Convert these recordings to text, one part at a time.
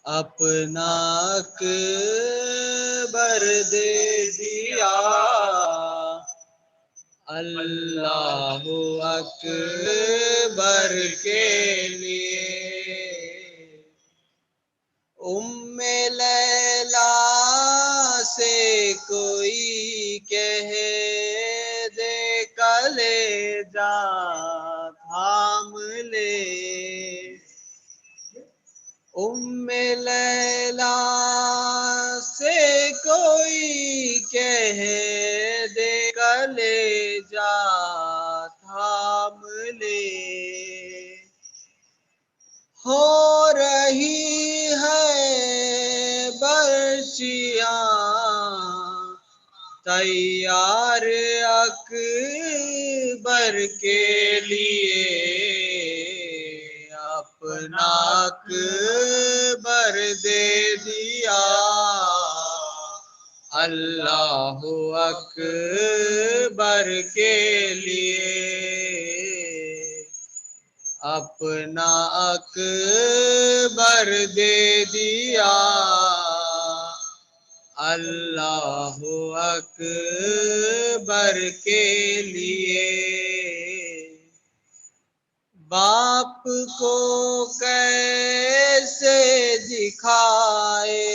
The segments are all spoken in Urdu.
اپنا اکبر دے دیا، اللہ اکبر کے لیے۔ ام لیلا سے کوئی کہہ دے کلیجہ تھام لے، ام لیلا سے کوئی کہہ دے کلیجہ تھام لے، ہو رہی ہے برچیاں تیار اکبر کے لیے، اپنا اکبر دے دیا، اللہ اکبر کے لیے، اپنا اکبر دے دیا، اللہ اکبر کے لیے۔ باپ کو کیسے دکھائے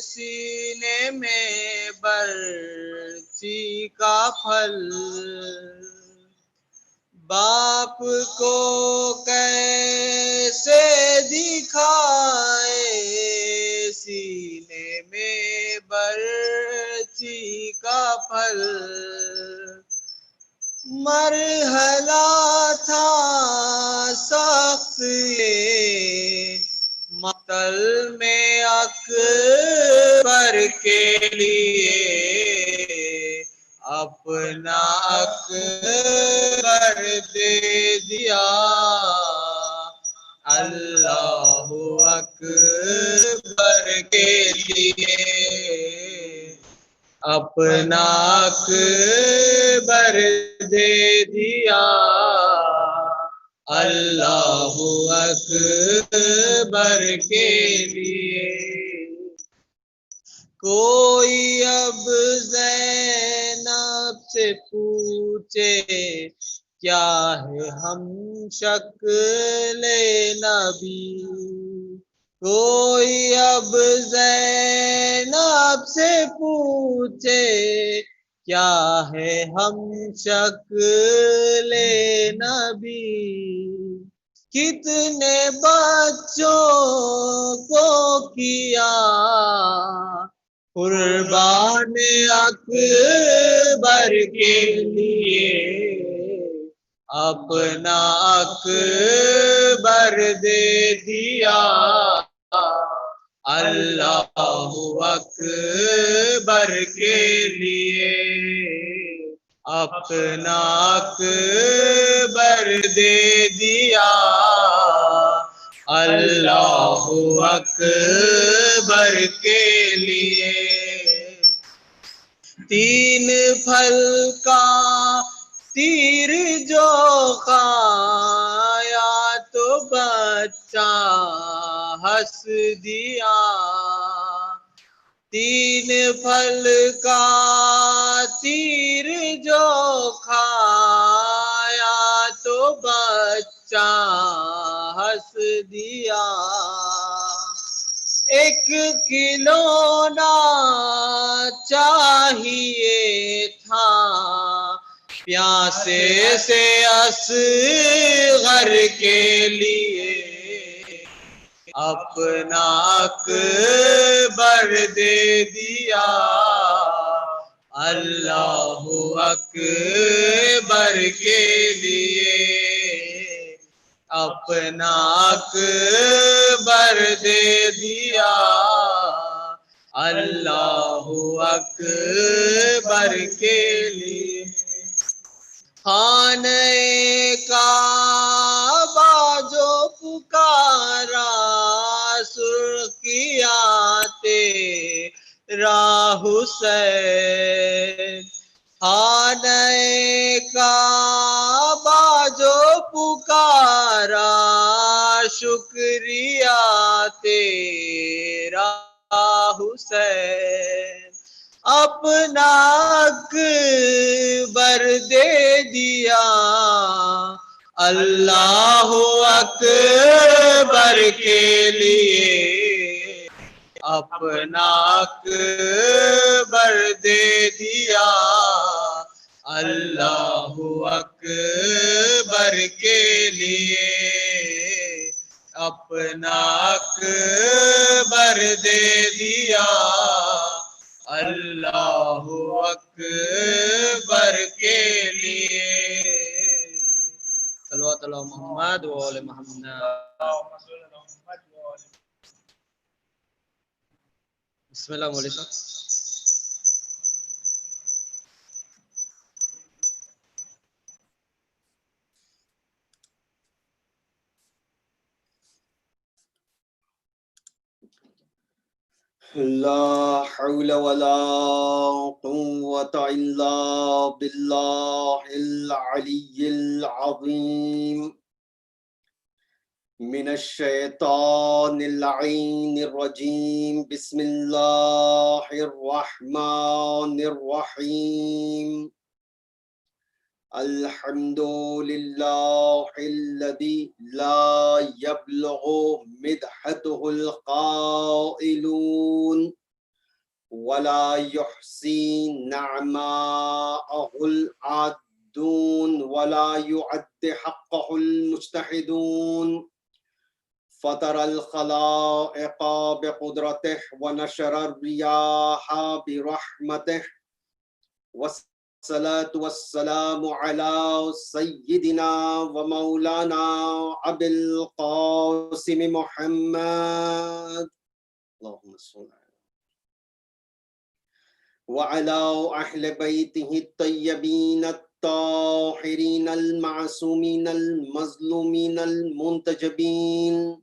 سینے میں برچی کا پھل، باپ کو کیسے دکھائے سینے میں برچی کا پھل، مرحلہ تھا سخت یہ مقتل میں اکبر کے لیے، اپنا اکبر دے دیا، اللہ اکبر کے لیے، اپنا اکبر دے دیا، اللہ اکبر کے لیے۔ کوئی اب زینب سے پوچھے کیا ہے ہم شکل نبی، کوئی اب زینب سے پوچھے کیا ہے ہم شکل نبی، کتنے بچوں کو کیا قربان اکبر کے لیے، اپنا اکبر دے دیا، اللہ اکبر کے لیے، اپنا اکبر دے دیا، اللہ اکبر کے لیے۔ تین پھل کا تیر جو کھایا تو بچہ ہنس دیا، تین پھل کا تیر جو کھایا تو بچہ ہنس دیا، ایک کھلونا چاہیے تھا پیاسے سے اصغر کے لیے، اپنا اکبر دے دیا، اللہ اکبر کے لیے، اپنا اکبر دے دیا، اللہ اکبر کے لیے۔ خانہ کعبہ جو پکارا سرخیاں تیرا حسین، خانہ کعبہ جو پکارا شکریہ تیرا حسین، اپنا اکبر دے دیا، اللہ اکبر کے لیے اپنا اکبر دے دیا، اللہ اکبر کے لیے اپنا اکبر دے دیا، اللہ اکبر کے لیے۔ صلوات اللہ محمد و آل محمد۔ بسم اللہ مولوی صاحب۔ لا حول ولا قوة إلا بالله العلي العظيم من الشيطان اللعين الرجيم بسم الله الرحمن الرحيم الحمد لله الذي لا يبلغ مدحته القائلون ولا يحصي نعماءه العادون ولا يعد حقه المجتهدون فطر الخلائق بقدرته ونشر الرياح برحمته الصلاة والسلام على سيدنا ومولانا أبي القاسم محمد اللهم صل وعلى أهل بيته الطيبين الطاهرين المعصومين المظلومين المنتجبين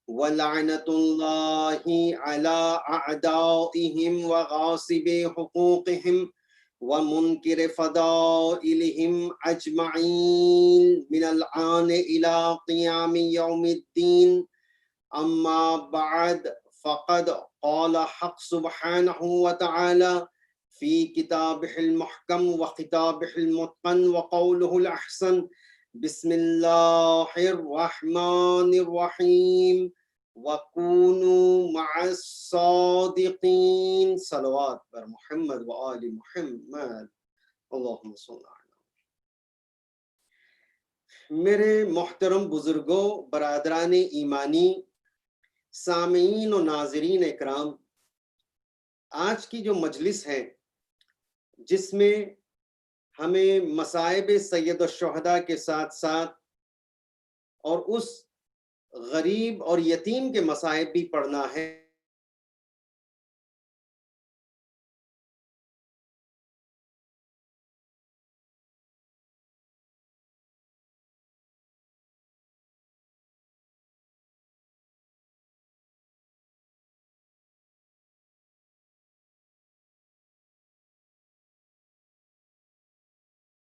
ولعنة الله على أعدائهم وغاصبي حقوقهم ومنكر فضائلهم أجمعين من الآن إلى قيام يوم الدين أما بعد فقد قال حق سبحانه وتعالى في كتابه المحكم وخطابه المتقن وقوله الأحسن بسم الله الرحمن الرحيم وَكُونُوا مَعَ الصَّادِقِينَ صلوات پر محمد و آل محمد اللہم صل علی۔ میرے محترم بزرگوں، برادران ایمانی، سامعین و ناظرین اکرام، آج کی جو مجلس ہے جس میں ہمیں مصائب سید الشہداء کے ساتھ ساتھ اور اس غریب اور یتیم کے مصائب بھی پڑھنا ہے،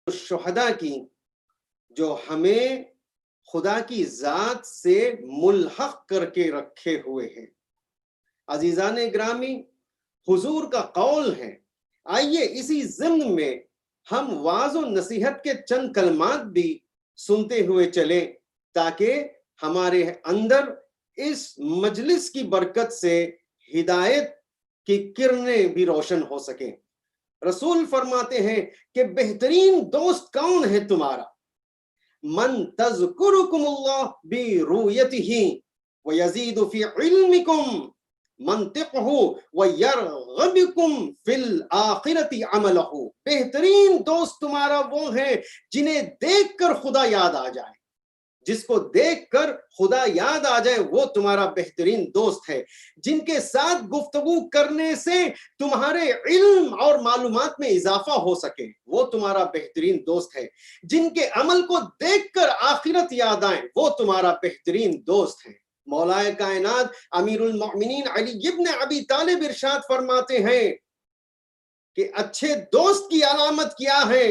شہداء کی جو ہمیں خدا کی ذات سے ملحق کر کے رکھے ہوئے ہیں۔ عزیزان گرامی، حضور کا قول ہے، آئیے اسی ضمن میں ہم وعظ و نصیحت کے چند کلمات بھی سنتے ہوئے چلیں تاکہ ہمارے اندر اس مجلس کی برکت سے ہدایت کی کرنیں بھی روشن ہو سکیں۔ رسول فرماتے ہیں کہ بہترین دوست کون ہے تمہارا؟ من تذکرکم اللہ برؤیتہ ویزید فی علمکم منطقہ ویرغبکم فی الآخرۃ عملہ۔ بہترین دوست تمہارا وہ ہے جنہیں دیکھ کر خدا یاد آ جائے، جس کو دیکھ کر خدا یاد آ جائے وہ تمہارا بہترین دوست ہے، جن کے ساتھ گفتگو کرنے سے تمہارے علم اور معلومات میں اضافہ ہو سکے وہ تمہارا بہترین دوست ہے، جن کے عمل کو دیکھ کر آخرت یاد آئے وہ تمہارا بہترین دوست ہے۔ مولائے کائنات امیر المؤمنین علی ابن ابی طالب ارشاد فرماتے ہیں کہ اچھے دوست کی علامت کیا ہے؟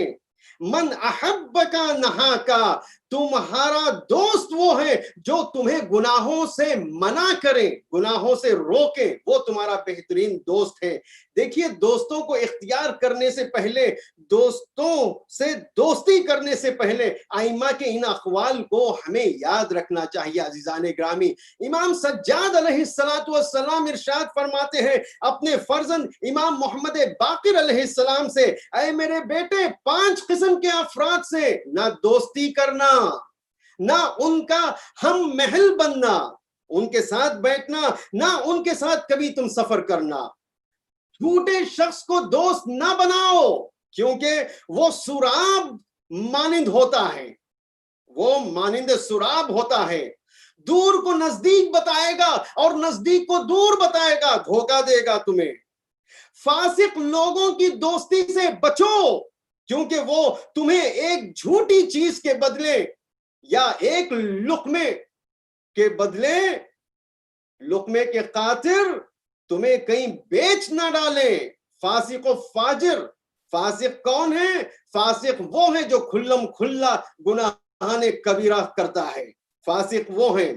من احبکا نہاکا تمہارا دوست وہ ہے جو تمہیں گناہوں سے منع کرے، گناہوں سے روکے، وہ تمہارا بہترین دوست ہے۔ دیکھیے دوستوں کو اختیار کرنے سے پہلے، دوستوں سے دوستی کرنے سے پہلے ائمہ کے ان اقوال کو ہمیں یاد رکھنا چاہیے۔ عزیزان گرامی، امام سجاد علیہ السلام ارشاد فرماتے ہیں اپنے فرزند امام محمد باقر علیہ السلام سے، اے میرے بیٹے 5 قسم کے افراد سے نہ دوستی کرنا، نہ ان کا ہم محل بننا، ان کے ساتھ بیٹھنا، نہ ان کے ساتھ کبھی تم سفر کرنا۔ جھوٹے شخص کو دوست نہ بناؤ کیونکہ وہ سراب مانند ہوتا ہے، وہ مانند سراب ہوتا ہے، دور کو نزدیک بتائے گا اور نزدیک کو دور بتائے گا، دھوکہ دے گا تمہیں۔ فاسق لوگوں کی دوستی سے بچو کیونکہ وہ تمہیں ایک جھوٹی چیز کے بدلے یا ایک لقمے کے بدلے، لقمے کے خاطر تمہیں کہیں بیچ نہ ڈالیں۔ فاسق و فاجر، فاسق کون ہے؟ فاسق وہ ہے جو کھلم کھلا گناہان کبیرہ کرتا ہے، فاسق وہ ہیں۔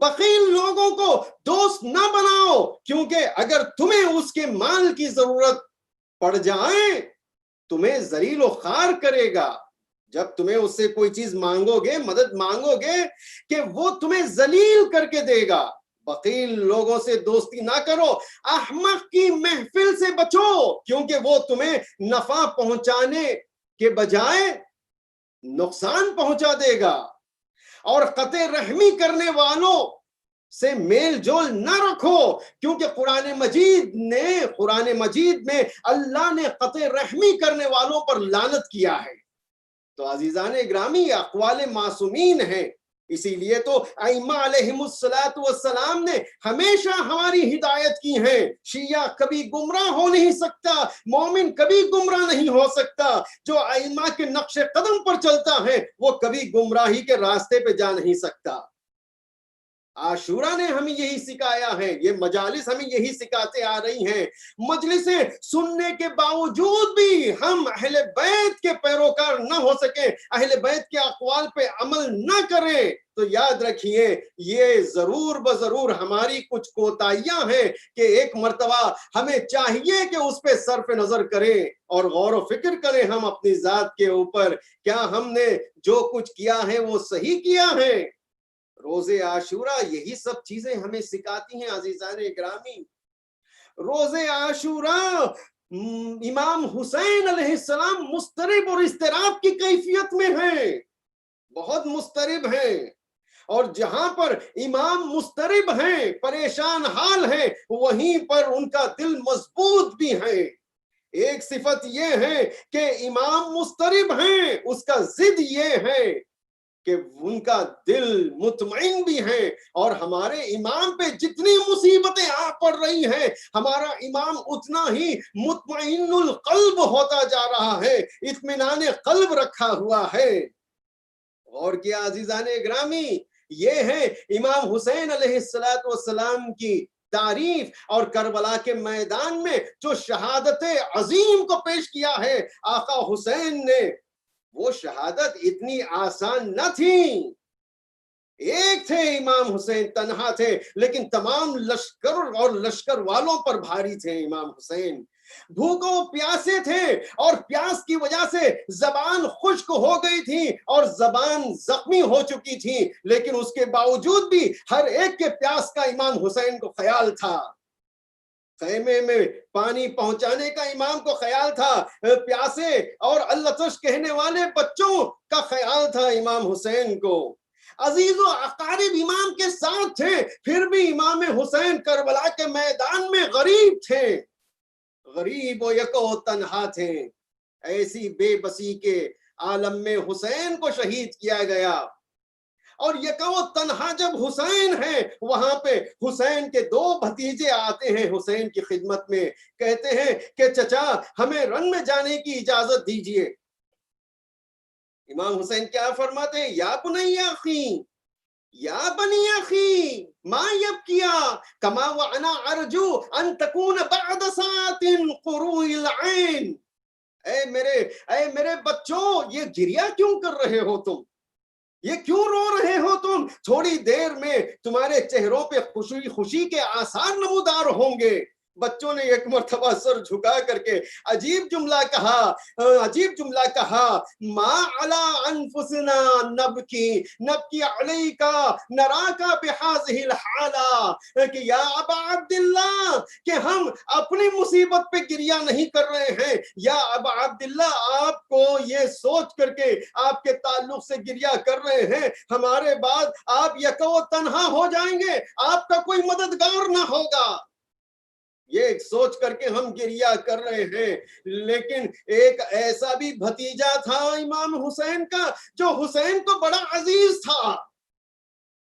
بخیل لوگوں کو دوست نہ بناؤ کیونکہ اگر تمہیں اس کے مال کی ضرورت پڑ جائے تمہیں ذلیل و خوار کرے گا۔ جب تمہیں اس سے کوئی چیز مانگو گے، مدد مانگو گے کہ وہ تمہیں ذلیل کر کے دے گا۔ بخیل لوگوں سے دوستی نہ کرو۔ احمق کی محفل سے بچو کیونکہ وہ تمہیں نفع پہنچانے کے بجائے نقصان پہنچا دے گا۔ اور قطع رحمی کرنے والوں سے میل جول نہ رکھو کیونکہ قرآن مجید میں اللہ نے قطع رحمی کرنے والوں پر لعنت کیا ہے۔ تو عزیزان گرامی یہ اقوال معصومین ہیں، اسی لیے تو ائمہ علیہم السلام نے ہمیشہ ہماری ہدایت کی ہے۔ شیعہ کبھی گمراہ ہو نہیں سکتا، مومن کبھی گمراہ نہیں ہو سکتا۔ جو ائمہ کے نقش قدم پر چلتا ہے وہ کبھی گمراہی کے راستے پہ جا نہیں سکتا۔ عاشورہ نے ہمیں یہی سکھایا ہے، یہ مجالس ہمیں یہی سکھاتے آ رہی ہیں۔ مجلسیں سننے کے باوجود بھی ہم اہل بیت کے پیروکار نہ ہو سکیں، اہل بیت کے اقوال پہ عمل نہ کریں تو یاد رکھیے یہ ضرور بضرور ہماری کچھ کوتاہیاں ہیں کہ ایک مرتبہ ہمیں چاہیے کہ اس پہ صرف نظر کریں اور غور و فکر کریں ہم اپنی ذات کے اوپر، کیا ہم نے جو کچھ کیا ہے وہ صحیح کیا ہے۔ روزے عاشورہ یہی سب چیزیں ہمیں سکھاتی ہیں عزیزان گرامی۔ روزے عاشورہ امام حسین علیہ السلام مضطرب اور اضطراب کی کیفیت میں ہیں، بہت مضطرب ہیں، اور جہاں پر امام مضطرب ہیں، پریشان حال ہیں، وہیں پر ان کا دل مضبوط بھی ہے۔ ایک صفت یہ ہے کہ امام مضطرب ہیں، اس کا ضد یہ ہے کہ ان کا دل مطمئن بھی ہے، اور ہمارے امام پہ جتنی مصیبتیں آ پڑ رہی ہیں ہمارا امام اتنا ہی مطمئن القلب ہوتا جا رہا ہے، اطمینان قلب رکھا ہوا ہے۔ اور کیا عزیزان گرامی، یہ ہے امام حسین علیہ السلام کی تعریف، اور کربلا کے میدان میں جو شہادت عظیم کو پیش کیا ہے آقا حسین نے، وہ شہادت اتنی آسان نہ تھی۔ ایک تھے امام حسین، تنہا تھے، لیکن تمام لشکر اور لشکر والوں پر بھاری تھے امام حسین۔ بھوکوں پیاسے تھے اور پیاس کی وجہ سے زبان خشک ہو گئی تھی اور زبان زخمی ہو چکی تھی، لیکن اس کے باوجود بھی ہر ایک کے پیاس کا امام حسین کو خیال تھا، خیمے میں پانی پہنچانے کا امام کو خیال تھا، پیاسے اور اللتش کہنے والے بچوں کا خیال تھا امام حسین کو۔ عزیز و اقارب امام کے ساتھ تھے، پھر بھی امام حسین کربلا کے میدان میں غریب تھے، غریب و یکو تنہا تھے۔ ایسی بے بسی کے عالم میں حسین کو شہید کیا گیا، اور یکو تنہا جب حسین ہے وہاں پہ حسین کے 2 بھتیجے آتے ہیں حسین کی خدمت میں، کہتے ہیں کہ چچا ہمیں رن میں جانے کی اجازت دیجئے۔ امام حسین کیا فرماتے ہیں؟ یا بنی اخی، یا بنی اخی ما یبکیا کما وانا ارجو ان تکون بعد ساعت قروء العین۔ اے میرے بچوں، یہ گریا کیوں کر رہے ہو تم؟ یہ کیوں رو رہے ہو تم؟ تھوڑی دیر میں تمہارے چہروں پہ خوشی کے آثار نمودار ہوں گے۔ بچوں نے ایک مرتبہ سر جھکا کر کے عجیب جملہ کہا، ما علی انفسنا نبکی علیکا نراکا بہذہ الحالہ، کہ یا ابا عبداللہ، کہ ہم اپنی مصیبت پہ گریہ نہیں کر رہے ہیں، یا ابا عبداللہ آپ کو یہ سوچ کر کے آپ کے تعلق سے گریہ کر رہے ہیں ہمارے بعد آپ یکو تنہا ہو جائیں گے، آپ کا کوئی مددگار نہ ہوگا، یہ سوچ کر کے ہم گریہ کر رہے ہیں۔ لیکن ایک ایسا بھی بھتیجا تھا امام حسین کا جو حسین کو بڑا عزیز تھا،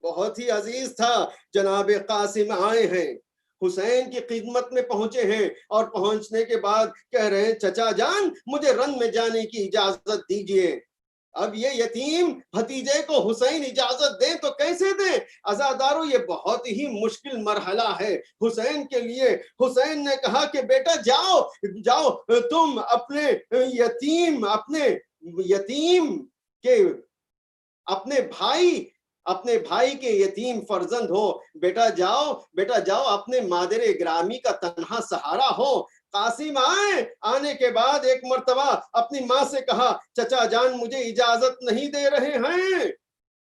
بہت ہی عزیز تھا۔ جناب قاسم آئے ہیں، حسین کی خدمت میں پہنچے ہیں، اور پہنچنے کے بعد کہہ رہے ہیں چچا جان مجھے رن میں جانے کی اجازت دیجئے۔ اب یہ یتیم بھتیجے کو حسین اجازت دیں تو کیسے دیں؟ عزادارو یہ بہت ہی مشکل مرحلہ ہے حسین کے لیے۔ حسین نے کہا کہ بیٹا جاؤ تم اپنے یتیم کے اپنے بھائی کے یتیم فرزند ہو، بیٹا جاؤ اپنے مادر گرامی کا تنہا سہارا ہو۔ قاسم آنے کے بعد ایک مرتبہ اپنی ماں سے کہا چچا جان مجھے اجازت نہیں دے رہے ہیں۔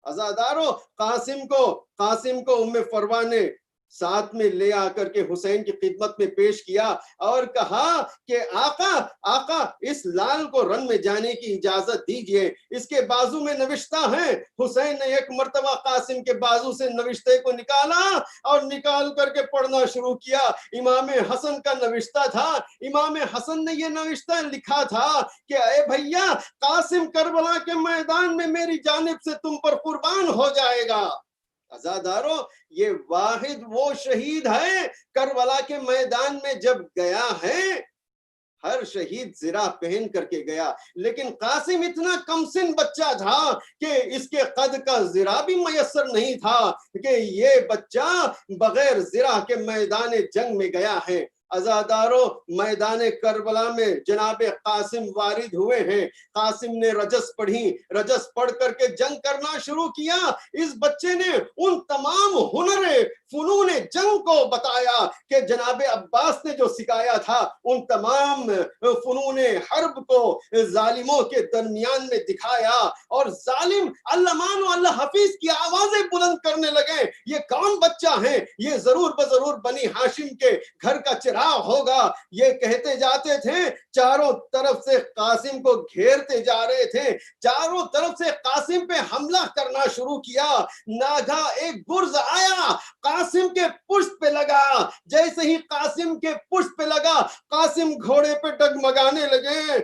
عزادارو قاسم کو ام فروا نے ساتھ میں لے آ کر کے حسین کی خدمت میں پیش کیا اور کہا کہ آقا اس لال کو رن میں جانے کی اجازت دیجئے، اس کے بازو میں نوشتہ ہیں۔ حسین نے ایک مرتبہ قاسم کے بازو سے نوشتے کو نکالا اور نکال کر کے پڑھنا شروع کیا۔ امام حسن کا نوشتہ تھا، امام حسن نے یہ نوشتہ لکھا تھا کہ اے بھیا قاسم کربلا کے میدان میں میری جانب سے تم پر قربان ہو جائے گا۔ عزادارو یہ واحد وہ شہید ہے کربلا کے میدان میں جب گیا ہے، ہر شہید زرہ پہن کر کے گیا، لیکن قاسم اتنا کم سن بچہ تھا کہ اس کے قد کا زرہ بھی میسر نہیں تھا کہ یہ بچہ بغیر زرہ کے میدان جنگ میں گیا ہے۔ عزادارو میدان کربلا میں جناب قاسم وارد ہوئے ہیں، قاسم نے رجس پڑھ کر کے جنگ کرنا شروع کیا۔ اس بچے نے ان تمام فنون جنگ کو بتایا کہ جناب عباس نے جو سکھایا تھا، ان تمام فنون حرب کو ظالموں کے درمیان میں دکھایا، اور ظالم علمان و اللہ حفیظ کی آوازیں بلند کرنے لگے، یہ کون بچہ ہے؟ یہ ضرور بضرور بنی ہاشم کے گھر کا چراغ ہوگا۔ یہ کہتے جاتے تھے، چاروں طرف سے قاسم کو گھیرتے جا رہے تھے، چاروں طرف سے قاسم پہ حملہ کرنا شروع کیا۔ ناگا ایک گرز آیا، قاسم کے پشت پہ لگا، جیسے ہی قاسم کے پشت پہ لگا قاسم گھوڑے پہ ڈگمگانے لگے۔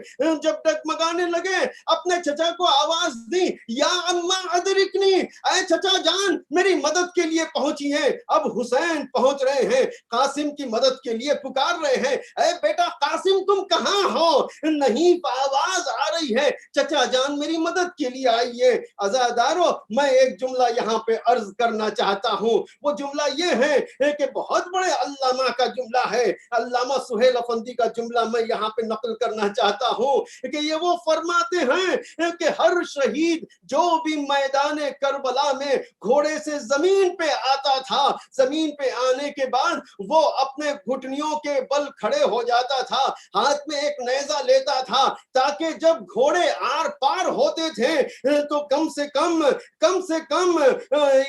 جب ڈگمگانے لگے اپنے چچا کو آواز دی، یا اما ادرکنی، اے چچا جان میری مدد کے لیے پہنچی ہیں۔ اب حسین پہنچ رہے ہیں، قاسم کی مدد کے لیے پکار رہے ہیں، اے بیٹا قاسم تم کہاں ہو؟ نہیں آواز آ رہی ہے چچا جان میری مدد کے لیے آئیے۔ عزادارو میں ایک جملہ یہاں پہ عرض کرنا چاہتا ہوں، وہ جملہ یہ ہے کہ بہت بڑے علامہ کا جملہ ہے، علامہ سہیل افندی کا جملہ میں یہاں پہ نقل کرنا چاہتا ہوں کہ یہ وہ فرماتے ہیں کہ ہر شہید جو بھی میدان کربلا میں گھوڑے سے زمین پہ آتا تھا، زمین پہ آنے کے بعد وہ اپنے گھٹنیوں کے بل کھڑے ہو جاتا تھا، ہاتھ میں ایک نیزہ لیتا تھا تاکہ جب گھوڑے آر پار ہوتے تھے تو کم سے کم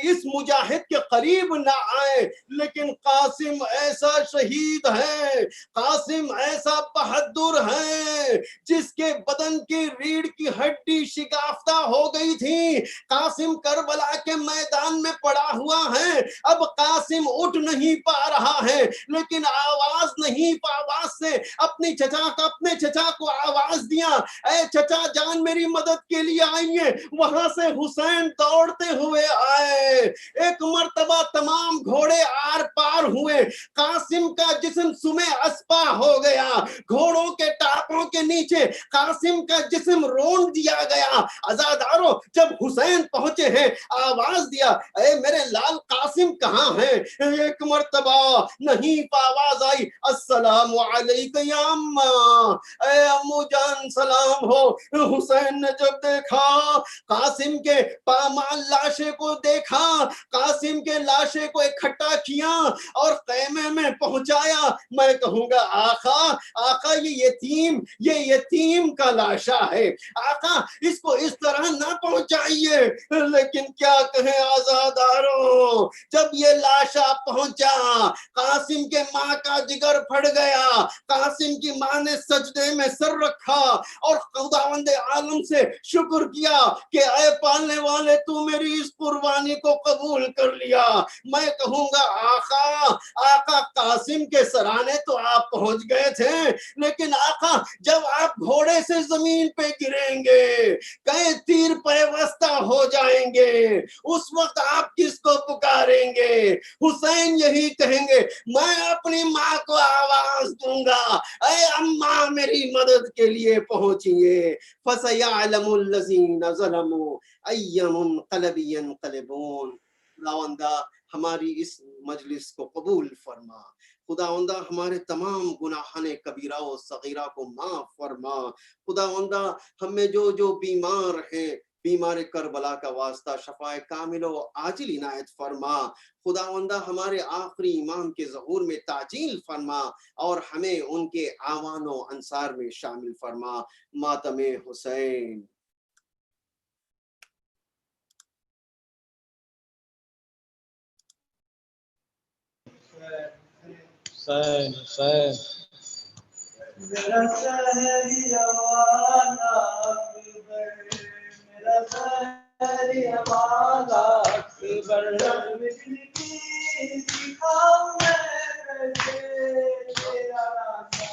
اس مجاہد کے قریب نہ آئے۔ لیکن قاسم ایسا شہید ہے، قاسم ایسا بہادر ہے جس کے بدن کی ریڑھ کی ہڈی شکافتہ ہو گئی تھی، قاسم کربلا کے میدان میں پڑا ہوا ہے، اب قاسم اٹھ نہیں پا رہا ہے، لیکن آواز نہیں، آواز سے اپنے چچا کو آواز دیا، اے چچا جان میری مدد کے لیے آئیے۔ وہاں سے حسین دوڑتے ہوئے آئے، ایک مرتبہ تمام گھوڑے آر آر پار ہوئے. قاسم کا جسم سمے اسپا ہو گیا, گھوڑوں کے ٹاپوں کے نیچے قاسم کا جسم رونڈ دیا گیا. عزادارو جب حسین پہنچے ہیں آواز دیا اے میرے لال قاسم کہاں ہیں؟ ایک مرتبہ نہیں آواز آئی السلام علیکم یا اماں, اے امو جان سلام ہو. حسین نے جب دیکھا قاسم کے پامال لاشے کو دیکھا, قاسم کے لاشے کو اکٹھا کیا اور خیمے میں پہنچایا. میں کہوں گا آقا یہ یتیم کا لاشا ہے, آقا اس کو اس طرح نہ پہنچائیے. لیکن کیا کہیں آزاداروں, جب یہ لاشا پہنچا قاسم کے ماں کا جگر پھٹ گیا. قاسم کی ماں نے سجدے میں سر رکھا اور خداوند عالم سے شکر کیا کہ اے پالنے والے تو میری اس قربانی کو قبول کر لیا. میں کہوں گا آقا قاسم کے سرانے تو آپ پہنچ گئے تھے, لیکن آقا جب آپ گھوڑے سے زمین پہ گریں گے, کہیں تیر پیوستہ ہو جائیں گے, اس وقت آپ کس کو پکاریں گے؟ حسین یہی کہیں گے میں اپنی ماں کو آواز دوں گا اے اماں میری مدد کے لیے پہنچیے. فَسَيَعْلَمُ الَّذِينَ ظَلَمُوا أَيَّ مُنْقَلَبٍ يَنْقَلِبُونَ. خداوندہ ہماری اس مجلس کو قبول فرما. خداوندہ ہمارے تمام گناہان کبیرہ و صغیرہ کو معاف فرما. خداوندہ ہمیں جو بیمار ہیں, بیمار کربلا کا واسطہ شفائے کامل و عاجل عنایت فرما. خداوندہ ہمارے آخری امام کے ظہور میں تعجیل فرما اور ہمیں ان کے اعوان و انصار میں شامل فرما. ماتم حسین. حسین حسین میرا شہری والا اکبر, میرا شہری والا اکبر, مٹی کی دکھاؤں میں کیسے تیرا راستہ,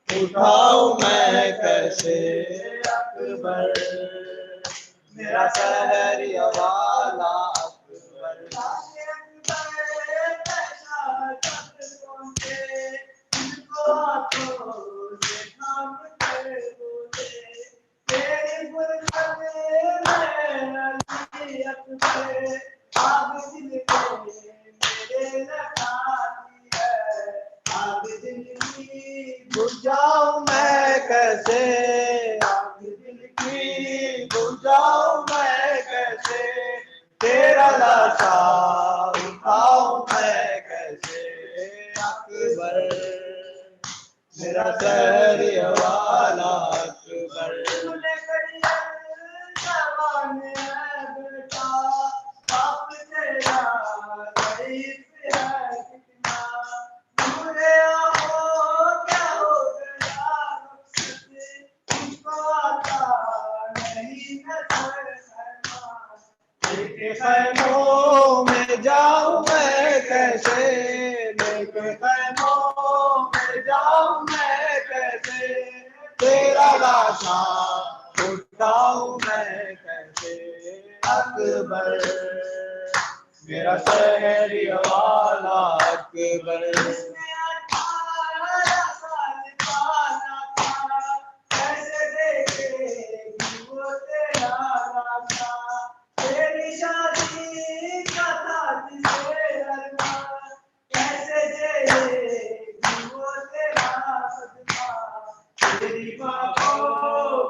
اٹھاؤں میں کیسے اکبر, میرا شہری والا اکبر. بجھاؤں میں کیسے دل کی, بجھاؤں میں کیسے تیرا لاشا, اٹھاؤں میں کیسے اکبر, میرا شہری والا اکبر. خیموں میں جاؤں میں کیسے, خیموں میں جاؤں میں کیسے تیرا لاشا, اٹھاؤں میں کیسے اکبر, میرا شہری والا اکبر.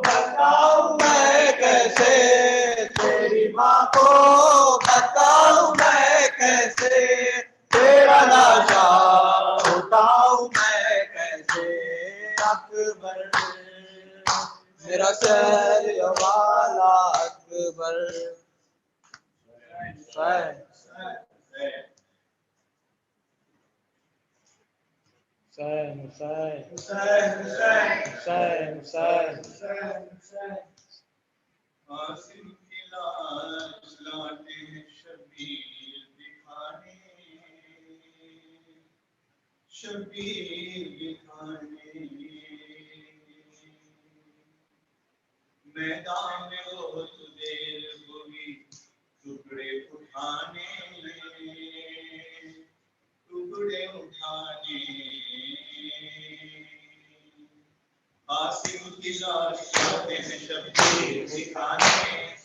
بتاؤں میں کیسے تیری ماں کو, بتاؤں میں کیسے تیرا لاشا, اٹھاؤں میں کیسے اکبر, میرا شہری والا اکبر. حسین حسین حسین حسین حسین. قاسم کی لاش لاتے شبیر دکھانے, شبیر دکھانے, میدان میں بہت دیر ہوئی ٹکڑے اٹھانے, کی لاش جاتے ہیں شبیر دکھانے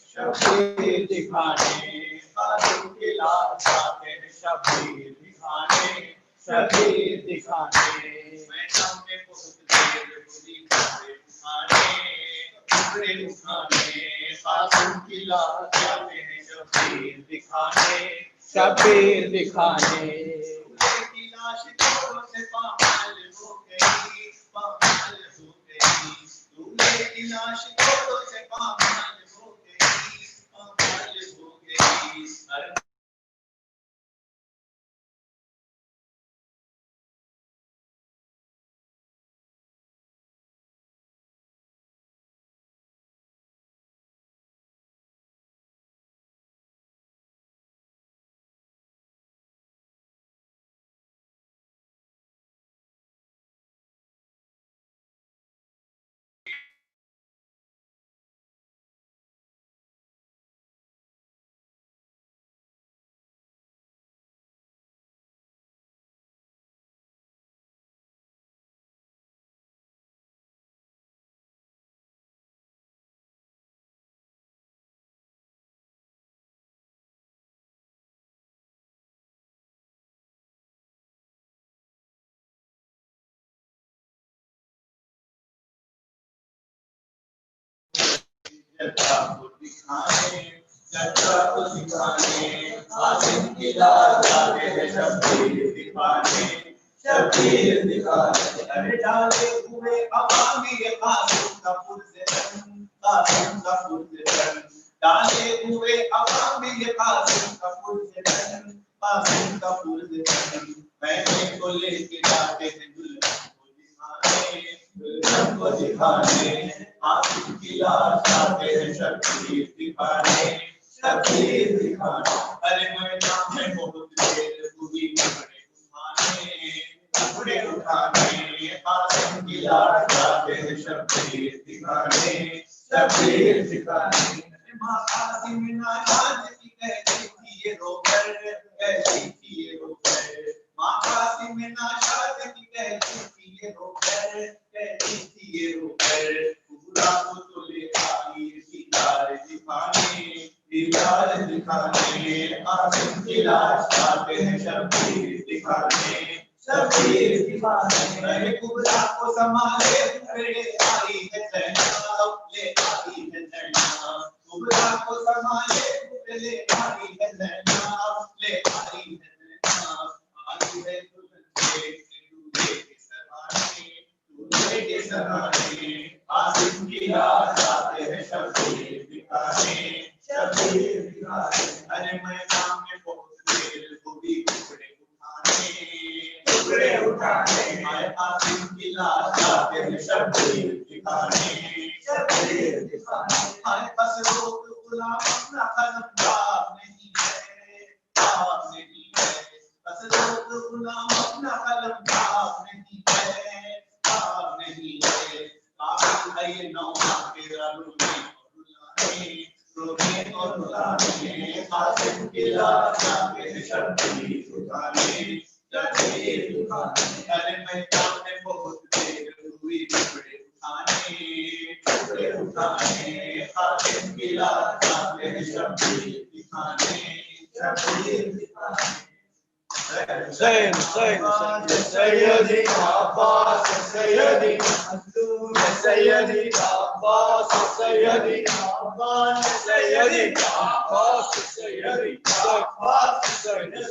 شبیر دکھانے قاسم کی لاش جاتے ہیں شبیر دکھانے شبیر دکھانے میدان میں بہت دیر گزری ٹکڑے اٹھانے قاسم کی لاش جاتے ہیں شبیر دکھانے شبیر دکھانے کی لاش چوروں سے پامال ہو گئی پامال ہو گئی دولہے کی لاش چوروں سے پامال ہو گئی پامال ہو گئی جگہ کو دکھانے قاسم کی لاش جاتے ہیں شبیر دکھانے شبیر دکھانے ارے ڈالے ہوئے عوامی قاسم کا پرزن قاسم کا پرزن ڈالے ہوئے عوامی قاسم کا پرزن قاسم کا پرزن میں کو لے کے جاتے ہیں دلہن کو دکھانے قاسم کی لاش جاتے ہیں شبیر دکھانے شبیر دکھانے ارے میدان میں بہت دیر ہوئی ٹکڑے اٹھانے قاسم کی لاش جاتے ہیں شبیر دکھانے شبیر دکھانے ماں قاسم ناجان کی کہتی تھی یہ رو کر کہتی تھی یہ رو کر ماں قاسم ناجان کی کہتی تھی یہ رو کر کہتی تھی یہ رو کر خدا کو تو لے آئی دیدار دکھانے دیدار دکھانے قاسم کی لاش جاتے ہیں شبیر دکھانے شبیر دکھانے ارے خدا کو سنبھالے لے آئی ہے زینب لے آئی ہے زینب خدا کو سنبھالے لے آئی ہے زینب لے آئی ہے زینب آئی ہے دلہن کے دولہے کے سرانے قاسم کی لاش جاتے ہیں شبیر دکھانے شبیر دکھانے ارے میدان میں بہت دیر ہوئی ٹکڑے اٹھانے آئے قاسم کی لاش جاتے ہیں شبیر دکھانے شبیر دکھانے آئے بس روک غلام اپنا قلم باب نہیں ہے باب نہیں ہے بس روک غلام اپنا قلم باب نہیں ہے باب نہیں ہے قابل ہے یہ نوحہ تیرا رونے اور رلانے قاسم کی لاش جاتے ہیں شبیر دکھانے شبیر دکھانے ارے میدان میں بہت دیر ہوئی ٹکڑے اٹھانے قاسم کی لاش جاتے ہیں شبیر دکھانے شبیر دکھانے حسین حسین سیدی عباس سیدی سیدی عباس سیدی عباس سیدی عباس سیدی عباس سیدی